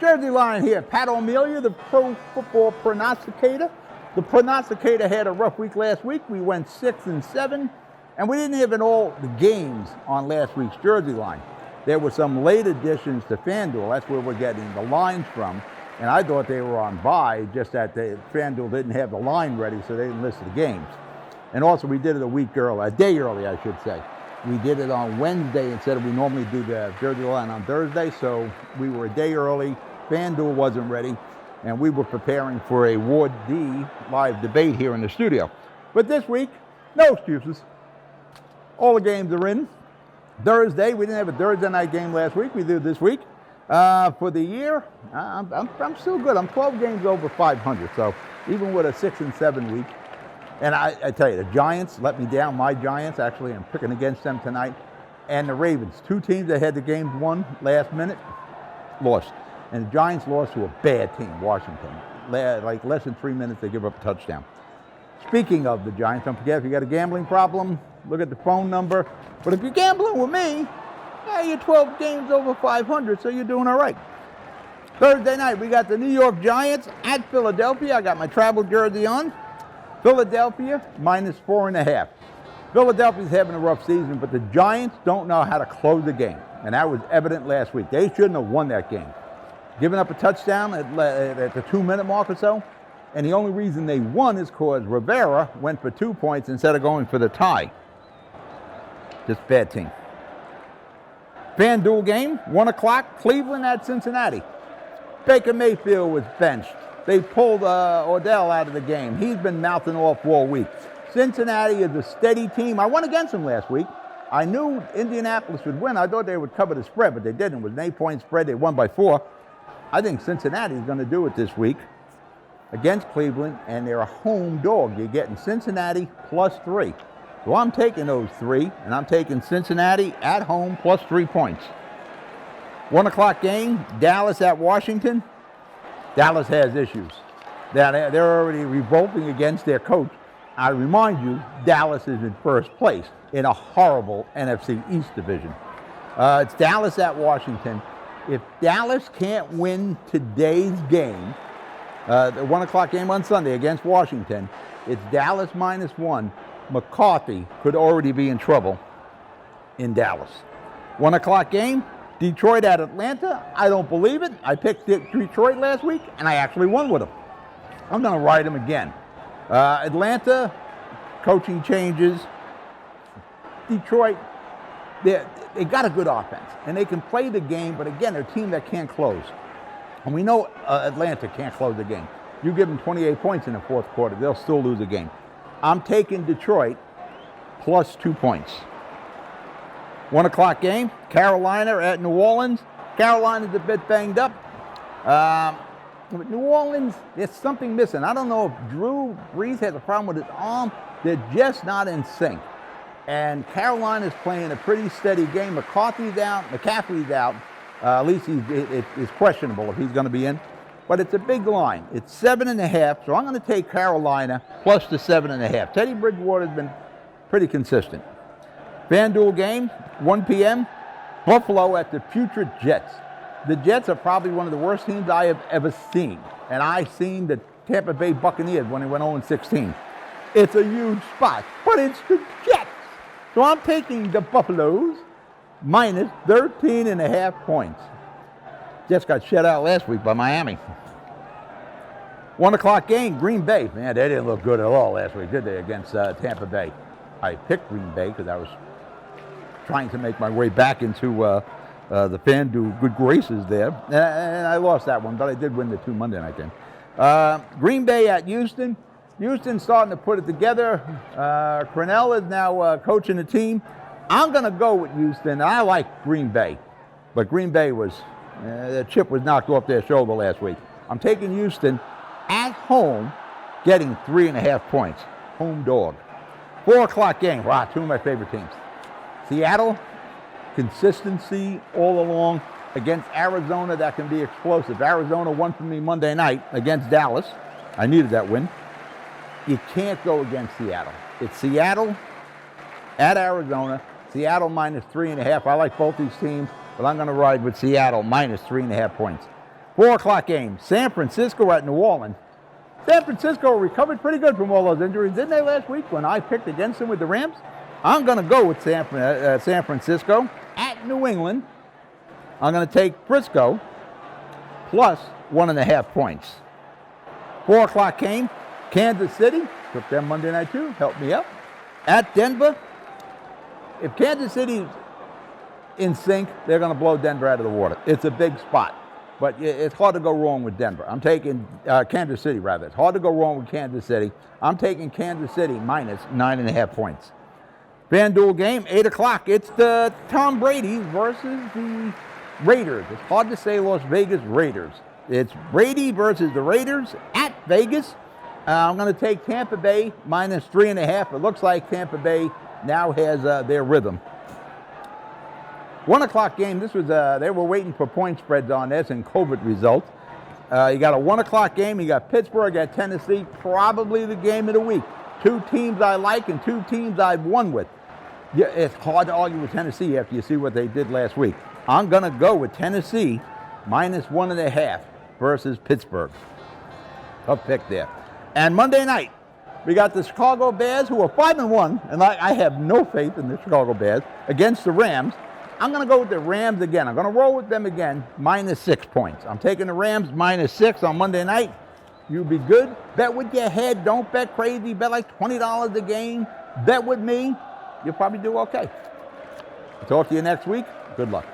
Jersey Line here. Pat O'Melia, the pro football prognosticator. The prognosticator had a rough week last week. We went 6-7, and we didn't have all the games on last week's Jersey Line. There were some late additions to Fan Duel. That's where we're getting the lines from. And I thought they were on bye, just that Fan Duel didn't have the line ready, so they didn't list the games. And also, we did it a day early, I should say. We did it on Wednesday instead of we normally do the Jersey Line on Thursday, so we were a day early. Fan Duel wasn't ready, and we were preparing for a Ward D live debate here in the studio. But this week, no excuses. All the games are in. Thursday, we didn't have a Thursday night game last week. We do this week. For the year, I'm still good. I'm 12 games over 500, so even with a 6-7 week. And I tell you, the Giants let me down. My Giants, actually, I'm picking against them tonight. And the Ravens, two teams that had the games won last minute, lost. And the Giants lost to a bad team, Washington. Like less than 3 minutes, they give up a touchdown. Speaking of the Giants, don't forget, if you got a gambling problem, look at the phone number. But if you're gambling with me, you're 12 games over 500, so you're doing all right. Thursday night, we got the New York Giants at Philadelphia. I got my travel jersey on. Philadelphia, -4.5. Philadelphia's having a rough season, but the Giants don't know how to close the game. And that was evident last week. They shouldn't have won that game. Giving up a touchdown at the 2-minute mark or so. And the only reason they won is because Rivera went for 2 points instead of going for the tie. Just bad team. Fan Duel game, 1 o'clock, Cleveland at Cincinnati. Baker Mayfield was benched. They pulled Odell out of the game. He's been mouthing off all week. Cincinnati is a steady team. I went against them last week. I knew Indianapolis would win. I thought they would cover the spread, but they didn't. It was an 8-point spread. They won by 4. I think Cincinnati is going to do it this week against Cleveland, and they're a home dog. You're getting Cincinnati +3. So I'm taking those 3, and I'm taking Cincinnati at home +3 points. 1 o'clock game, Dallas at Washington. Dallas has issues. They're already revolting against their coach. I remind you, Dallas is in first place in a horrible NFC East division. It's Dallas at Washington. If Dallas can't win today's game, the 1 o'clock game on Sunday against Washington, it's Dallas -1. McCarthy could already be in trouble in Dallas. 1 o'clock game, Detroit at Atlanta. I don't believe it. I picked Detroit last week, and I actually won with them. I'm going to ride them again. Atlanta, coaching changes. Detroit, they got a good offense, and they can play the game, but again, they're a team that can't close. And we know Atlanta can't close the game. You give them 28 points in the fourth quarter, they'll still lose the game. I'm taking Detroit +2 points. 1 o'clock game, Carolina at New Orleans. Carolina's a bit banged up. New Orleans, there's something missing. I don't know if Drew Brees has a problem with his arm. They're just not in sync. And Carolina's playing a pretty steady game. McCarthy's out, McCaffrey's out. At least it's questionable if he's going to be in. But it's a big line. It's 7.5, so I'm going to take Carolina plus the 7.5. Teddy Bridgewater's been pretty consistent. Fan Duel game, 1 p.m., Buffalo at the putrid Jets. The Jets are probably one of the worst teams I have ever seen. And I've seen the Tampa Bay Buccaneers when they went 0-16. It's a huge spot, but it's the Jets. So I'm taking the Buffaloes -13.5 points. Jets got shut out last week by Miami. 1 o'clock game, Green Bay. Man, they didn't look good at all last week, did they, against Tampa Bay? I picked Green Bay because I was trying to make my way back into the Fan Duel good graces there. And I lost that one, but I did win the 2 Monday night games. Green Bay at Houston. Houston's starting to put it together. Crennel is now coaching the team. I'm going to go with Houston. I like Green Bay, but Green Bay was, the chip was knocked off their shoulder last week. I'm taking Houston at home, getting 3.5 points. Home dog. 4 o'clock game. Wow, two of my favorite teams. Seattle, consistency all along against Arizona that can be explosive. Arizona won for me Monday night against Dallas. I needed that win. You can't go against Seattle. It's Seattle at Arizona. Seattle -3.5. I like both these teams, but I'm going to ride with Seattle -3.5 points. 4 o'clock game, San Francisco at New Orleans. San Francisco recovered pretty good from all those injuries, didn't they, last week when I picked against them with the Rams? I'm going to go with San Francisco at New England. I'm going to take Frisco plus 1.5 points. 4 o'clock game, Kansas City. Took them Monday night too. Help me out. At Denver. If Kansas City's in sync, they're going to blow Denver out of the water. It's a big spot. But it's hard to go wrong with Denver. I'm taking Kansas City, rather. It's hard to go wrong with Kansas City. I'm taking Kansas City minus 9.5 points. Fan Duel game, 8 o'clock. It's the Tom Brady versus the Raiders. It's hard to say Las Vegas Raiders. It's Brady versus the Raiders at Vegas. I'm going to take Tampa Bay minus 3.5. It looks like Tampa Bay now has their rhythm. 1 o'clock game. This was they were waiting for point spreads on this and COVID results. You got a 1 o'clock game. You got Pittsburgh at Tennessee. Probably the game of the week. 2 teams I like and 2 teams I've won with. Yeah, it's hard to argue with Tennessee after you see what they did last week. I'm going to go with Tennessee minus 1.5 versus Pittsburgh. Tough pick there. And Monday night, we got the Chicago Bears, who are 5-1, and I have no faith in the Chicago Bears, against the Rams. I'm going to go with the Rams again. I'm going to roll with them again, minus 6 points. I'm taking the Rams minus 6 on Monday night. You be good. Bet with your head. Don't bet crazy. Bet like $20 a game. Bet with me. You'll probably do okay. I'll talk to you next week. Good luck.